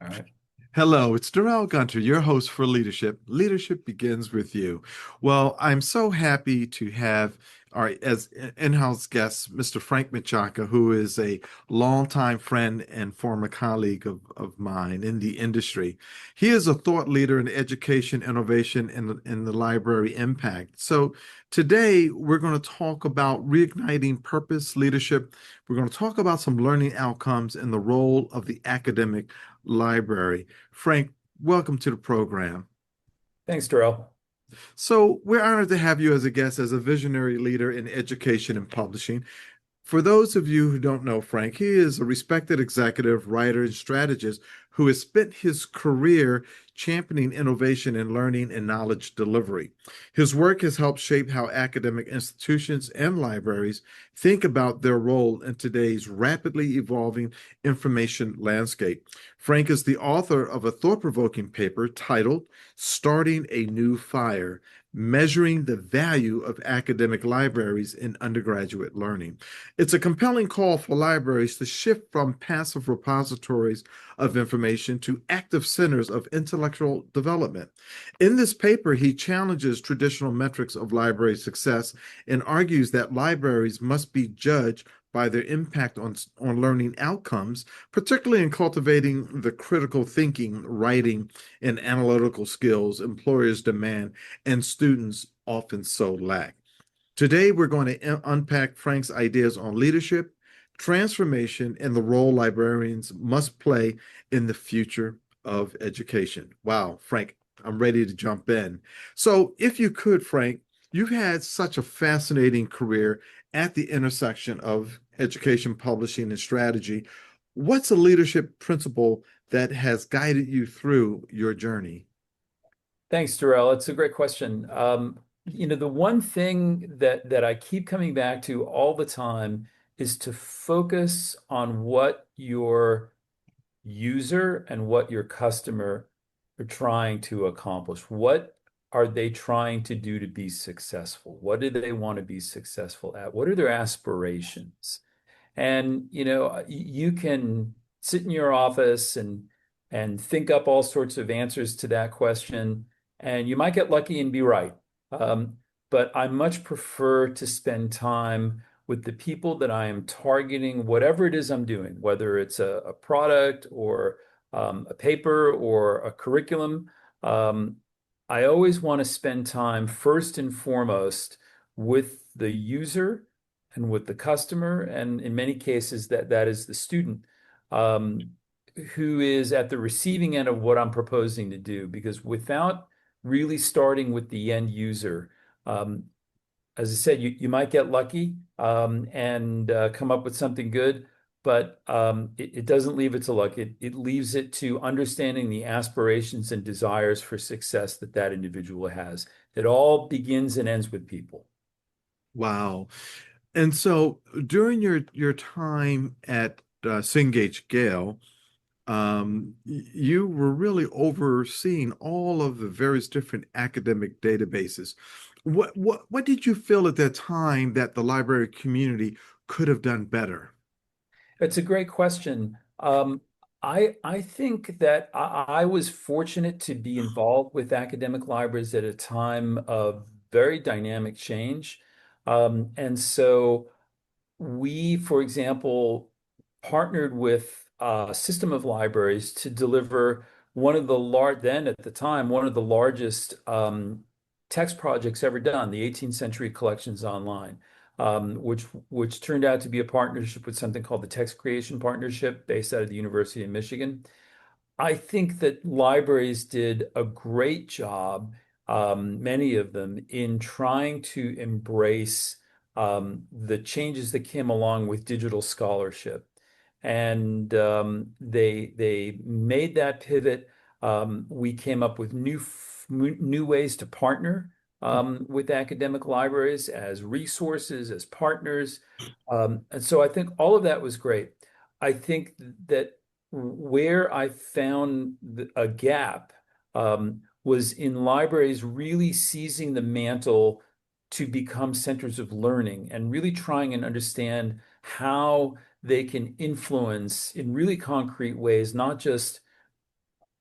All right. Hello, it's Darrell Gunter, your host for Leadership. Leadership begins with you. Well, I'm so happy to have our as in-house guest, Mr. Frank Menchaca, who is a longtime friend and former colleague of mine in the industry. He is a thought leader in education, innovation, and the library impact. So today we're going to talk about reigniting purpose leadership. We're going to talk about some learning outcomes and the role of the academic library. Frank, welcome to the program. Thanks, Darrell. So, we're honored to have you as a guest as a visionary leader in education and publishing. For those of you who don't know Frank, he is a respected executive, writer, and strategist who has spent his career championing innovation in learning and knowledge delivery. His work has helped shape how academic institutions and libraries think about their role in today's rapidly evolving information landscape. Frank is the author of a thought-provoking paper titled Starting a New Fire: Measuring the Value of Academic Libraries in Undergraduate Learning. It's a compelling call for libraries to shift from passive repositories of information to active centers of intellectual development. In this paper, he challenges traditional metrics of library success and argues that libraries must be judged by their impact on learning outcomes, particularly in cultivating the critical thinking, writing, and analytical skills employers demand and students often so lack. Today, we're going to unpack Frank's ideas on leadership, transformation, and the role librarians must play in the future of education. Wow, Frank, I'm ready to jump in. So, if you could, Frank, you've had such a fascinating career at the intersection of education, publishing, and strategy. What's a leadership principle that has guided you through your journey? Thanks, Darrell. It's a great question. The one thing that I keep coming back to all the time is to focus on what your user and what your customer are trying to accomplish. What are they trying to do to be successful? What do they want to be successful at? What are their aspirations? And you can sit in your office and think up all sorts of answers to that question, and you might get lucky and be right. Um, but I much prefer to spend time with the people that I am targeting, whatever it is I'm doing, whether it's a product or a paper or a curriculum. Um, I always want to spend time first and foremost with the user and with the customer, and in many cases that is the student, um, who is at the receiving end of what I'm proposing to do. Because without really starting with the end user, um, as I said, you might get lucky and come up with something good, but it doesn't leave it to luck. It leaves it to understanding the aspirations and desires for success that individual has. It all begins and ends with people. Wow. And so during your time at Cengage Gale, you were really overseeing all of the various different academic databases. What did you feel at that time that the library community could have done better? It's a great question. I think that I was fortunate to be involved with academic libraries at a time of very dynamic change. And so we, for example, partnered with a system of libraries to deliver one of the then at the time, one of the largest text projects ever done, the 18th Century Collections Online, which turned out to be a partnership with something called the Text Creation Partnership, based out of the University of Michigan. I think that libraries did a great job, many of them, in trying to embrace the changes that came along with digital scholarship. And they made that pivot. We came up with new ways to partner with academic libraries as resources, as partners. And so I think all of that was great. I think that where I found a gap was in libraries really seizing the mantle to become centers of learning and really trying and understand how they can influence in really concrete ways, not just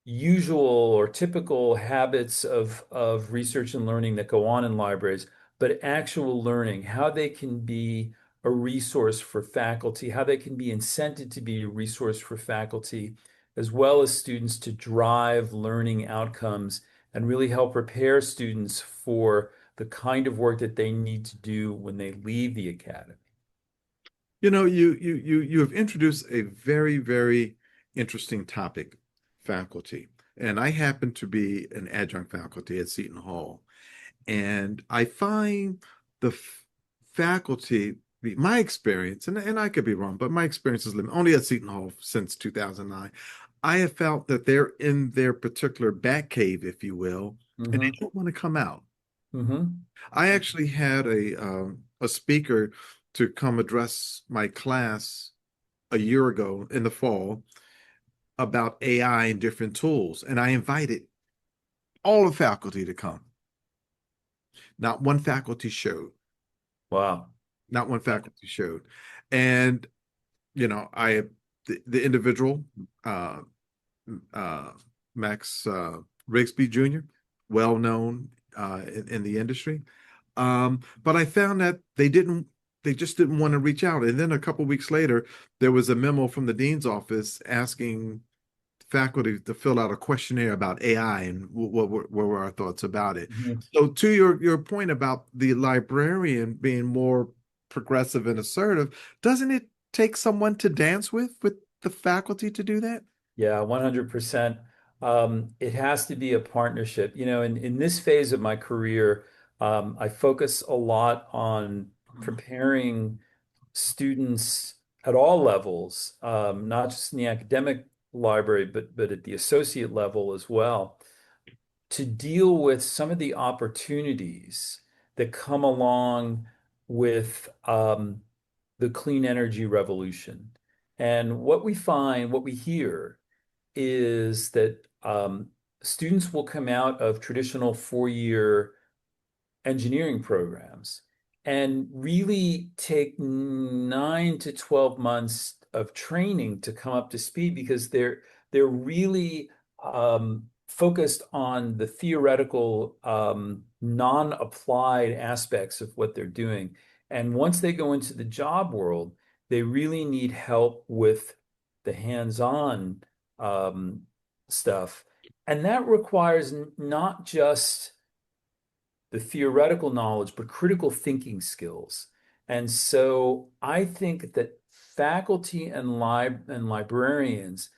usual or typical habits of research and learning that go on in libraries, but actual learning, how they can be a resource for faculty, how they can be incented to be a resource for faculty, as well as students to drive learning outcomes and really help prepare students for the kind of work that they need to do when they leave the academy. You have introduced a very, very interesting topic, faculty. And I happen to be an adjunct faculty at Seton Hall. And I find the faculty, my experience, and I could be wrong, but my experience is limited, only at Seton Hall since 2009. I have felt that they're in their particular bat cave, if you will, and they Hmm. don't want to come out. Hmm. I actually had a speaker to come address my class a year ago in the fall about AI and different tools, and I invited all the faculty to come. Not one faculty showed. Wow. Not one faculty showed. And I the individual, uh, uh, Max Rigsby Jr., well known in the industry. But I found that they just didn't want to reach out. And then a couple of weeks later, there was a memo from the dean's office asking faculty to fill out a questionnaire about AI and what were our thoughts about it. Mhm. So to your point about the librarian being more progressive and assertive, doesn't it take someone to dance with the faculty to do that? Yeah, 100%. It has to be a partnership. In this phase of my career, I focus a lot on preparing students at all levels, not just in the academic library, but at the associate level as well, to deal with some of the opportunities that come along with the clean energy revolution. And what we find, what we hear, is that students will come out of traditional four-year engineering programs and really take 9 to 12 months of training to come up to speed because they're really focused on the theoretical non-applied aspects of what they're doing. And once they go into the job world, they really need help with the hands-on um, stuff. And that requires not just the theoretical knowledge, but critical thinking skills. And so I think that faculty and librarians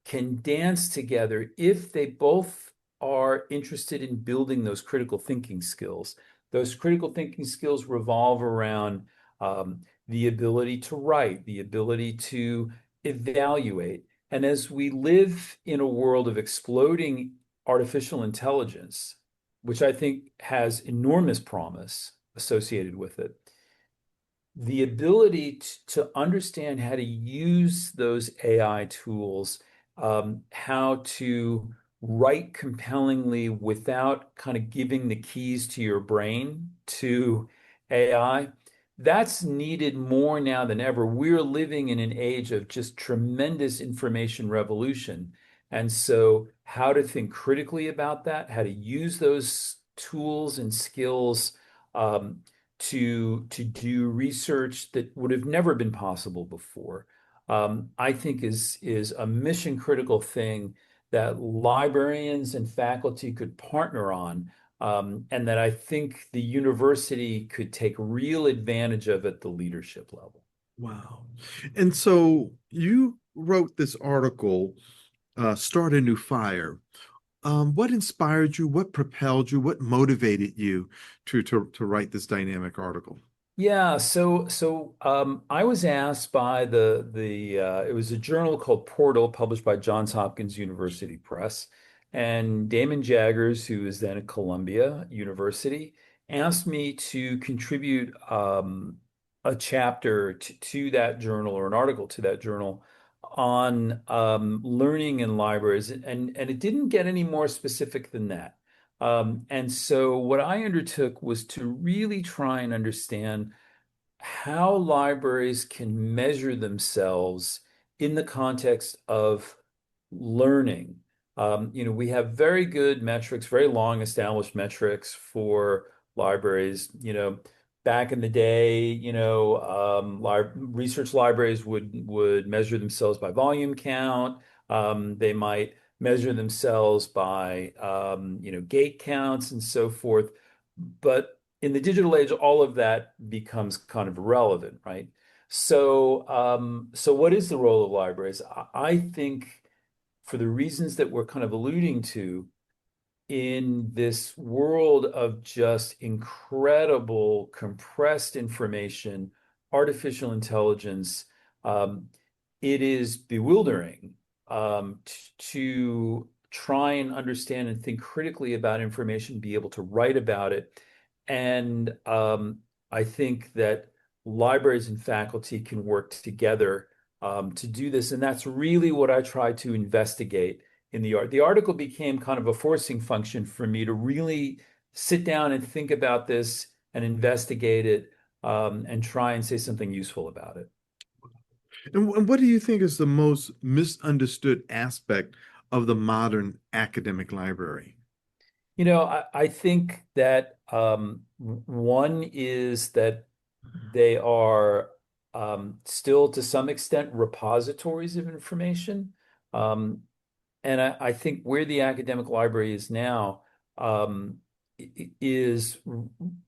can dance together if they both are interested in building those critical thinking skills. Those critical thinking skills revolve around the ability to write, the ability to evaluate. And as we live in a world of exploding artificial intelligence, which I think has enormous promise associated with it, the ability to understand how to use those AI tools, how to write compellingly without kind of giving the keys to your brain to AI, that's needed more now than ever. We're living in an age of just tremendous information revolution. And so, how to think critically about that, how to use those tools and skills um, to do research that would have never been possible before, I think is a mission critical thing that librarians and faculty could partner on, and that I think the university could take real advantage of at the leadership level. Wow. And so you wrote this article, Start a New Fire. What inspired you? What propelled you? What motivated you to write this dynamic article? Yeah, so I was asked by the it was a journal called Portal, published by Johns Hopkins University Press, and Damon Jaggers, who is then at Columbia University, asked me to contribute a chapter to that journal or an article to that journal on learning in libraries, and it didn't get any more specific than that. And so what I undertook was to really try and understand how libraries can measure themselves in the context of learning. We have very good metrics, very long established metrics for libraries. Back in the day, li research libraries would measure themselves by volume count. They might measure themselves by gate counts and so forth. But in the digital age, all of that becomes kind of irrelevant, right? So what is the role of libraries? I think for the reasons that we're kind of alluding to, in this world of just incredible compressed information, artificial intelligence, um, it is bewildering to try and understand and think critically about information, be able to write about it. And I think that libraries and faculty can work together to do this. And that's really what I try to investigate in the art. The article became kind of a forcing function for me to really sit down and think about this and investigate it and try and say something useful about it. And what do you think is the most misunderstood aspect of the modern academic library? I think that one is that they are still to some extent repositories of information. Um, And I think where the academic library is now is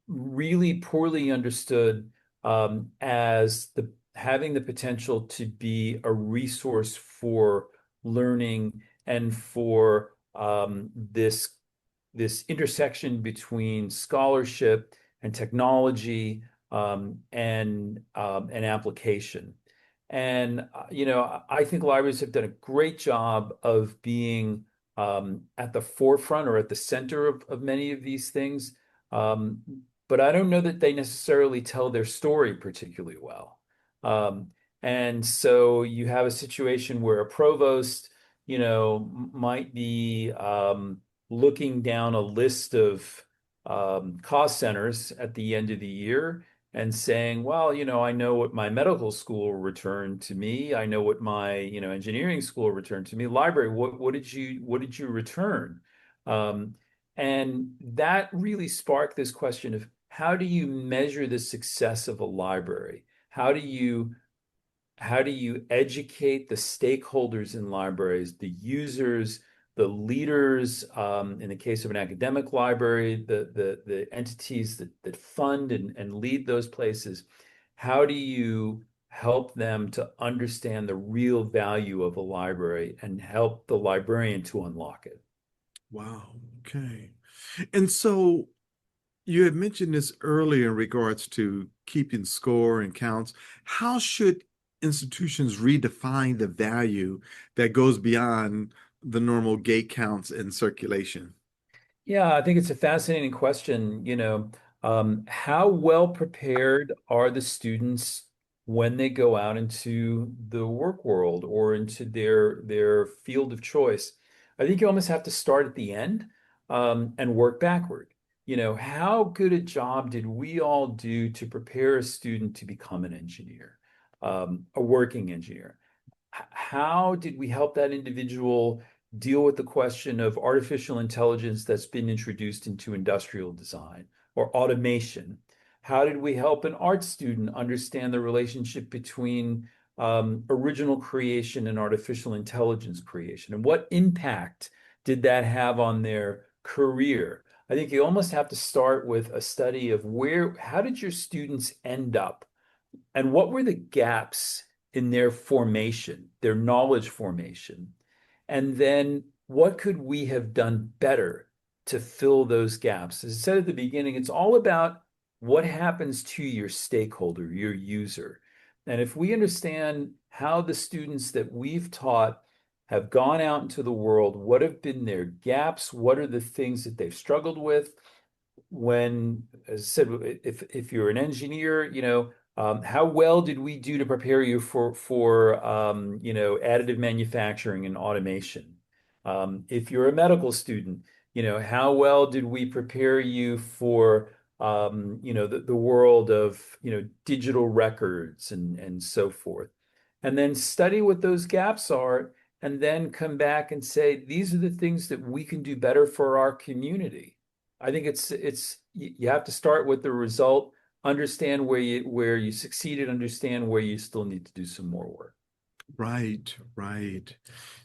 really poorly understood as the having the potential to be a resource for learning and for this intersection between scholarship and technology and application. And I think libraries have done a great job of being at the forefront or at the center of many of these things. Um, but I don't know that they necessarily tell their story particularly well. Um, and so you have a situation where a provost, might be looking down a list of cost centers at the end of the year and saying, well, I know what my medical school returned to me. I know what my, engineering school returned to me. Library, what did you return? Um, and that really sparked this question of how do you measure the success of a library? How do you educate the stakeholders in libraries, the users, the leaders, in the case of an academic library, the entities that fund and lead those places? How do you help them to understand the real value of a library and help the librarian to unlock it? Wow. Okay. And so you had mentioned this earlier in regards to keeping score and counts. How should institutions redefine the value that goes beyond the normal gate counts and circulation? Yeah, I think it's a fascinating question. How well prepared are the students when they go out into the work world or into their field of choice? I think you almost have to start at the end and work backward. How good a job did we all do to prepare a student to become an engineer, a working engineer? How did we help that individual deal with the question of artificial intelligence that's been introduced into industrial design or automation? How did we help an art student understand the relationship between original creation and artificial intelligence creation? And what impact did that have on their career? I think you almost have to start with a study of how did your students end up and what were the gaps in their formation, their knowledge formation? And then what could we have done better to fill those gaps? As I said at the beginning, it's all about what happens to your stakeholder, your user. And if we understand how the students that we've taught have gone out into the world, what have been their gaps, what are the things that they've struggled with, as I said, if you're an engineer, how well did we do to prepare you for additive manufacturing and automation? If you're a medical student, how well did we prepare you for the world of digital records and so forth? And then study what those gaps are and then come back and say, these are the things that we can do better for our community. I think you have to start with the result, understand where you succeeded, understand where you still need to do some more work. Right, right.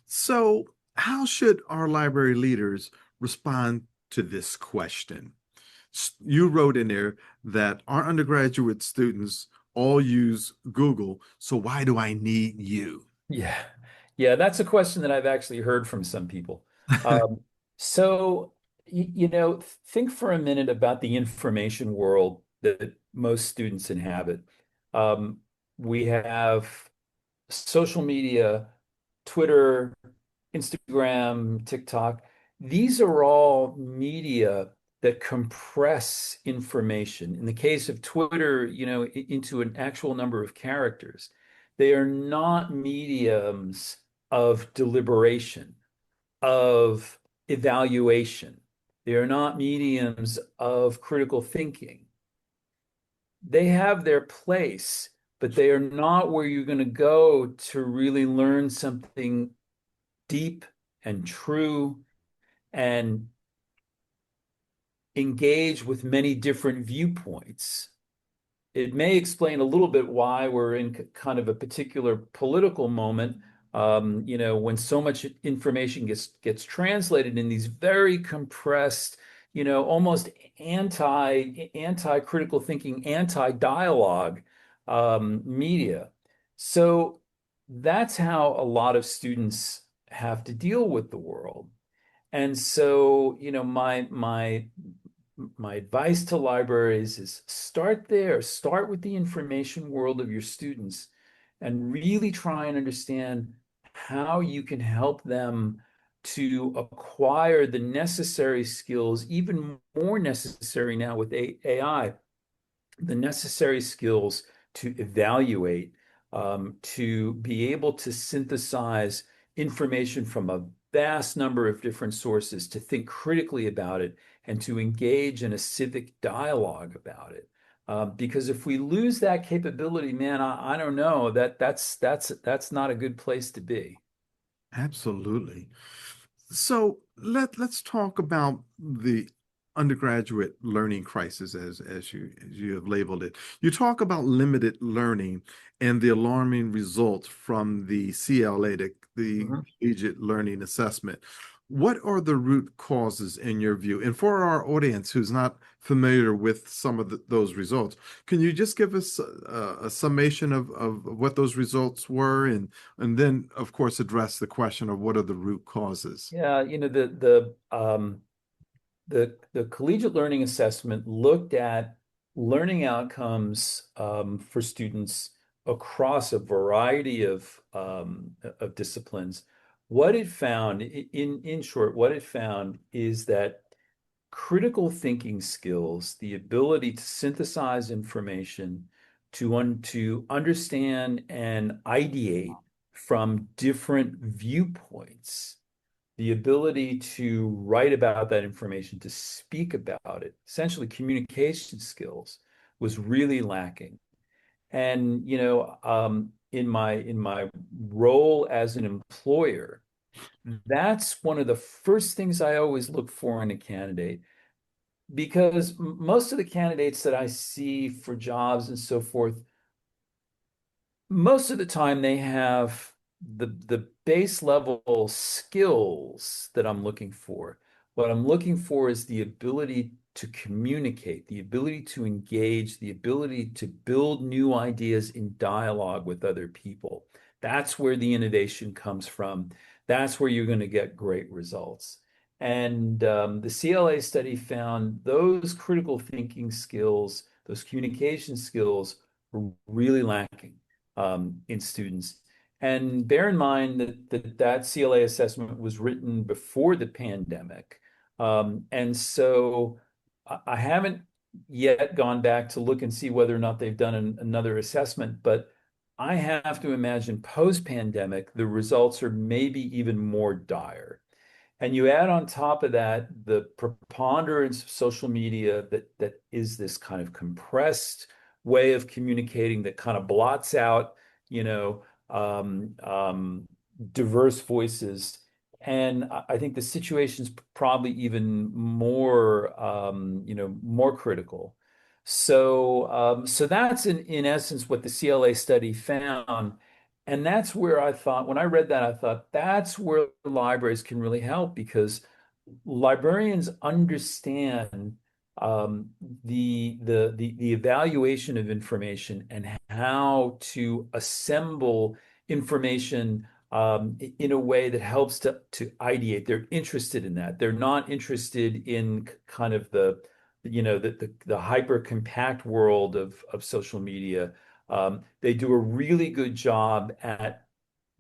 So, how should our library leaders respond to this question? You wrote in there that our undergraduate students all use Google, so why do I need you? Yeah. Yeah, that's a question that I've actually heard from some people. Um, so, think for a minute about the information world that most students inhabit. Um, we have social media, Twitter, Instagram, TikTok. These are all media that compress information. In the case of Twitter, into an actual number of characters. They are not mediums of deliberation, of evaluation. They are not mediums of critical thinking. They have their place, but they are not where you're going to go to really learn something deep and true and engage with many different viewpoints. It may explain a little bit why we're in kind of a particular political moment, when so much information gets translated in these very compressed, almost anti-critical thinking, anti-dialogue media. So that's how a lot of students have to deal with the world. And so, my advice to libraries is start there, start with the information world of your students and really try and understand how you can help them to acquire the necessary skills, even more necessary now with AI, the necessary skills to evaluate, to be able to synthesize information from a vast number of different sources, to think critically about it, and to engage in a civic dialogue about it. Because if we lose that capability, man, I don't know that's not a good place to be. Absolutely. So let's talk about the undergraduate learning crisis as you have labeled it. You talk about limited learning and the alarming results from the CLA, the Mhm. Collegiate Learning Assessment. What are the root causes in your view? And for our audience who's not familiar with some of those results, can you just give us a summation of what those results were and then, of course, address the question of what are the root causes? Yeah, the collegiate learning assessment looked at learning outcomes for students across a variety of disciplines. What it found, in short, what it found is that critical thinking skills, the ability to synthesize information, to understand and ideate from different viewpoints, the ability to write about that information, to speak about it, essentially communication skills, was really lacking. And in my role as an employer, that's one of the first things I always look for in a candidate, because most of the candidates that I see for jobs and so forth, most of the time they have the base level skills that I'm looking for. What I'm looking for is the ability to communicate, the ability to engage, the ability to build new ideas in dialogue with other people. That's where the innovation comes from. That's where you're going to get great results. And the CLA study found those critical thinking skills, those communication skills, were really lacking in students. And bear in mind that CLA assessment was written before the pandemic. And so I haven't yet gone back to look and see whether or not they've done another assessment, but I have to imagine post-pandemic, the results are maybe even more dire. And you add on top of that the preponderance of social media that is this kind of compressed way of communicating that kind of blots out, you know, um, um, diverse voices. And I think the situation's probably even more, more critical. So that's in essence what the CLA study found. And that's where I thought, when I read that, I thought that's where libraries can really help because librarians understand um, the evaluation of information and how to assemble information in a way that helps to ideate. They're interested in that. They're not interested in kind of the hyper compact world of social media. They do a really good job at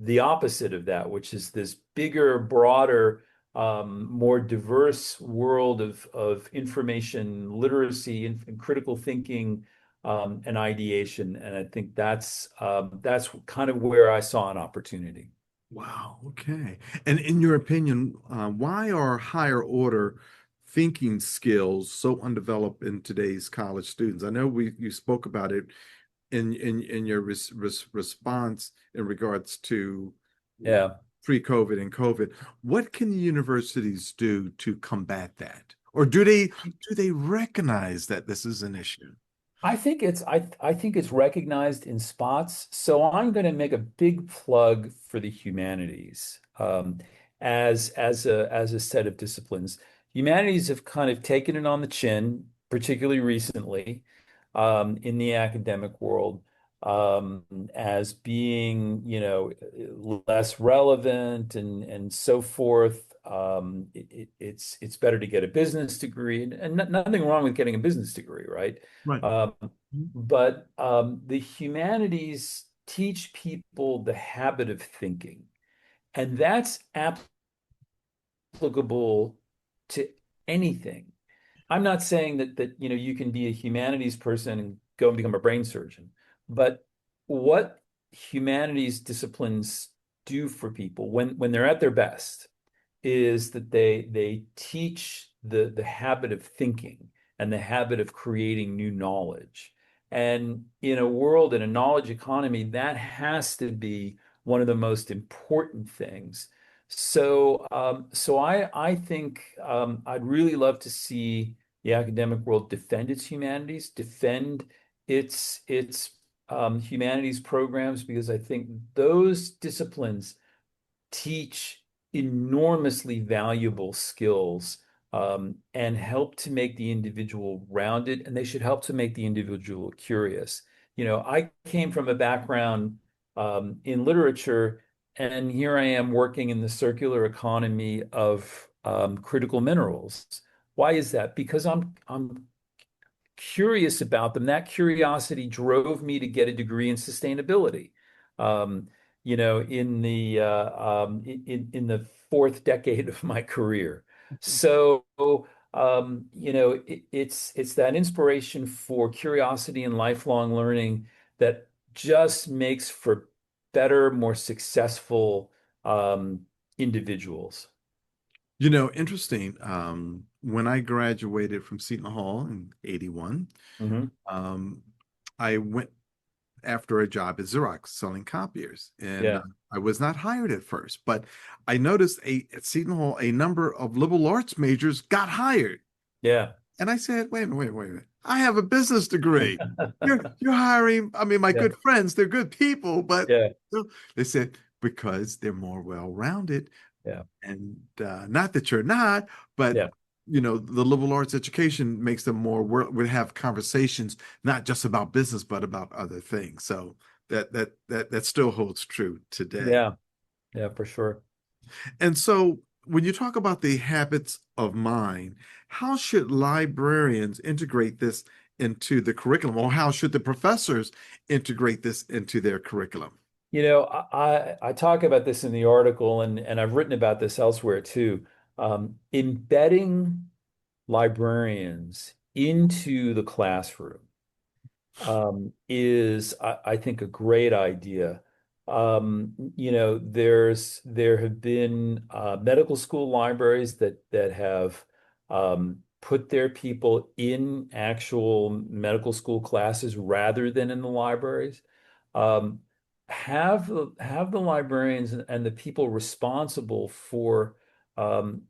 the opposite of that, which is this bigger, broader, more diverse world of information literacy and critical thinking and ideation. And I think that's kind of where I saw an opportunity. Wow. Okay. And in your opinion, why are higher order thinking skills so undeveloped in today's college students? I know you spoke about it in your response in regards to Yeah. pre-COVID and COVID. What can universities do to combat that? Or do they recognize that this is an issue? I think it's recognized in spots. So I'm going to make a big plug for the humanities as a set of disciplines. Humanities have kind of taken it on the chin, particularly recently in the academic world, as being, less relevant and so forth. It's better to get a business degree, and nothing wrong with getting a business degree, right? Right. Um, but the humanities teach people the habit of thinking, and that's applicable to anything. I'm not saying that you can be a humanities person and go and become a brain surgeon, but what humanities disciplines do for people when they're at their best is that they teach the habit of thinking and the habit of creating new knowledge. And in a world, in a knowledge economy, that has to be one of the most important things. So I think I'd really love to see the academic world defend its humanities, defend its humanities programs, because I think those disciplines teach enormously valuable skills and help to make the individual rounded, and they should help to make the individual curious. I came from a background in literature, and here I am working in the circular economy of critical minerals. Why is that? Because I'm curious about them. That curiosity drove me to get a degree in sustainability. Um, in the fourth decade of my career. So, it's that inspiration for curiosity and lifelong learning that just makes for better, more successful individuals. Interesting. When I graduated from Seton Hall in 81, Hmm. um, I went after a job at Xerox selling copiers. And Yeah, I was not hired at first, but I noticed at Seton Hall, a number of liberal arts majors got hired. yeah, And I said, wait a minute. I have a business degree. You're hiring, I mean, my yeah, good friends, they're good people, but yeah, they said, because they're more well-rounded. yeah, And not that you're not, but yeah. the liberal arts education makes them more would have conversations not just about business, but about other things. So that still holds true today. Yeah, yeah, for sure. And so when you talk about the habits of mind, how should librarians integrate this into the curriculum, or how should the professors integrate this into their curriculum? I talk about this in the article, and I've written about this elsewhere too. Embedding librarians into the classroom is, I think, a great idea. There have been medical school libraries that have put their people in actual medical school classes rather than in the libraries. Um, have the librarians and the people responsible for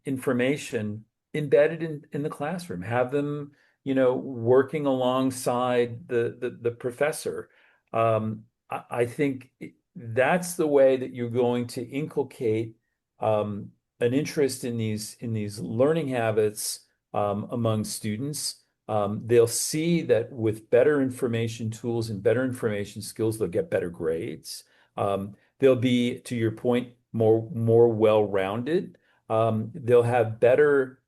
information embedded in the classroom. Have them, working alongside the professor. I think that's the way that you're going to inculcate an interest in these learning habits among students. They'll see that with better information tools and better information skills, they'll get better grades. They'll be, to your point, more well-rounded. They'll have better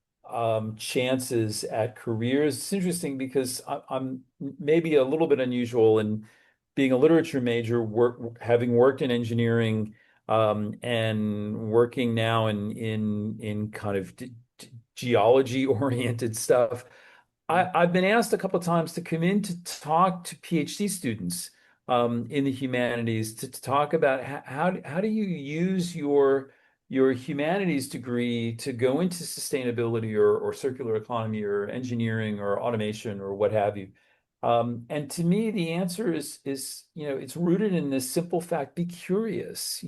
chances at careers. It's interesting because I'm maybe a little bit unusual in being a literature major, having worked in engineering, and working now in kind of geology oriented stuff. I've been asked a couple of times to come in to talk to PhD students in the humanities to talk about how do you use your humanities degree to go into sustainability or circular economy or engineering or automation or what have you. And to me, the answer is it's rooted in this simple fact: be curious.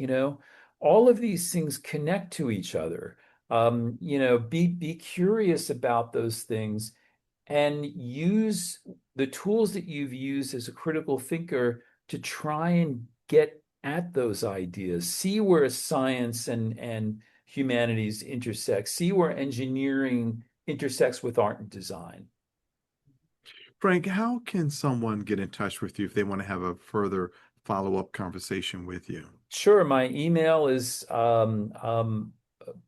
All of these things connect to each other. Be curious about those things and use the tools that you've used as a critical thinker to try and get at those ideas. See where science and humanities intersect. See where engineering intersects with art and design. Frank, how can someone get in touch with you if they want to have a further follow-up conversation with you? Sure, my email is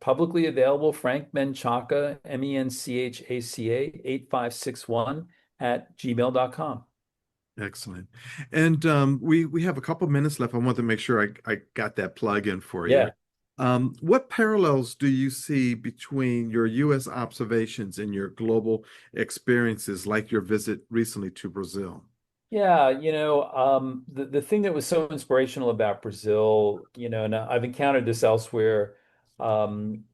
publicly available: Frank Menchaca, Menchaca 8561 at gmail.com. Excellent. And we have a couple minutes left. I want to make sure I got that plug in for you. Yeah. What parallels do you see between your U.S. observations and your global experiences, like your visit recently to Brazil? Yeah, the thing that was so inspirational about Brazil, and I've encountered this elsewhere. We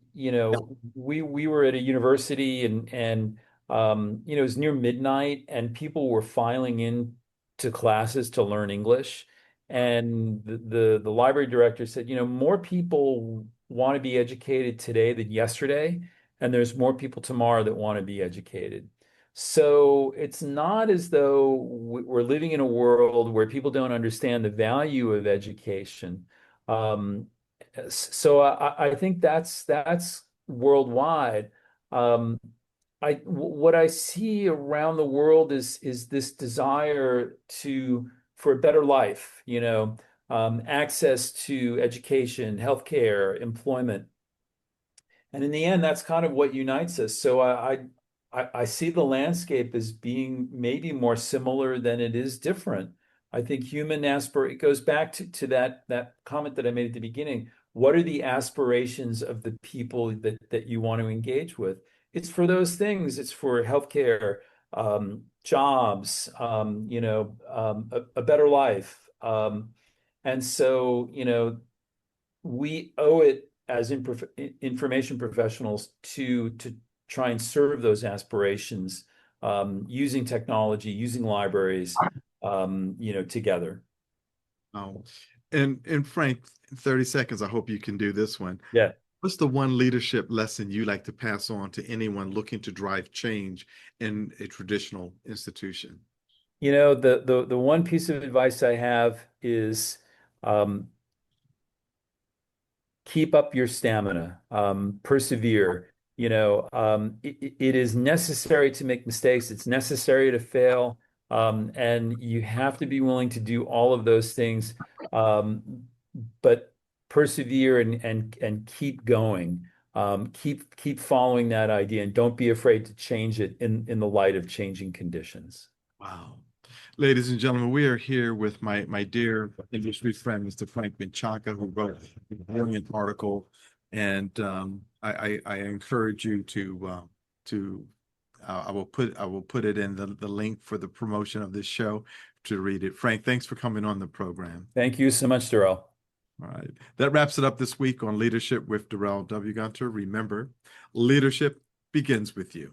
were at a university and it was near midnight and people were filing in to classes to learn English. And the library director said, more people want to be educated today than yesterday, and there's more people tomorrow that want to be educated. So it's not as though we're living in a world where people don't understand the value of education. Um, so I think that's worldwide. Um, what I see around the world is this desire for a better life, access to education, healthcare, employment. And in the end, that's kind of what unites us. So I see the landscape as being maybe more similar than it is different. I think it goes back to that comment that I made at the beginning. What are the aspirations of the people that you want to engage with? It's for those things. It's for healthcare, jobs, a better life. And so, we owe it as information professionals to try and serve those aspirations, using technology, using libraries, together. Oh, and Frank, 30 seconds. I hope you can do this one. Yeah. What's the one leadership lesson you like to pass on to anyone looking to drive change in a traditional institution? The one piece of advice I have is um, keep up your stamina, persevere. It is necessary to make mistakes. It's necessary to fail. And you have to be willing to do all of those things. But persevere and keep going. Keep following that idea and don't be afraid to change it in the light of changing conditions. Wow. Ladies and gentlemen, we are here with my dear industry friend, Mr. Frank Menchaca, who wrote a brilliant article. And I encourage you to I will put it in the link for the promotion of this show to read it. Frank, thanks for coming on the program. Thank you so much, Darrell. All right. That wraps it up this week on Leadership with Darrell W. Gunter. Remember, leadership begins with you.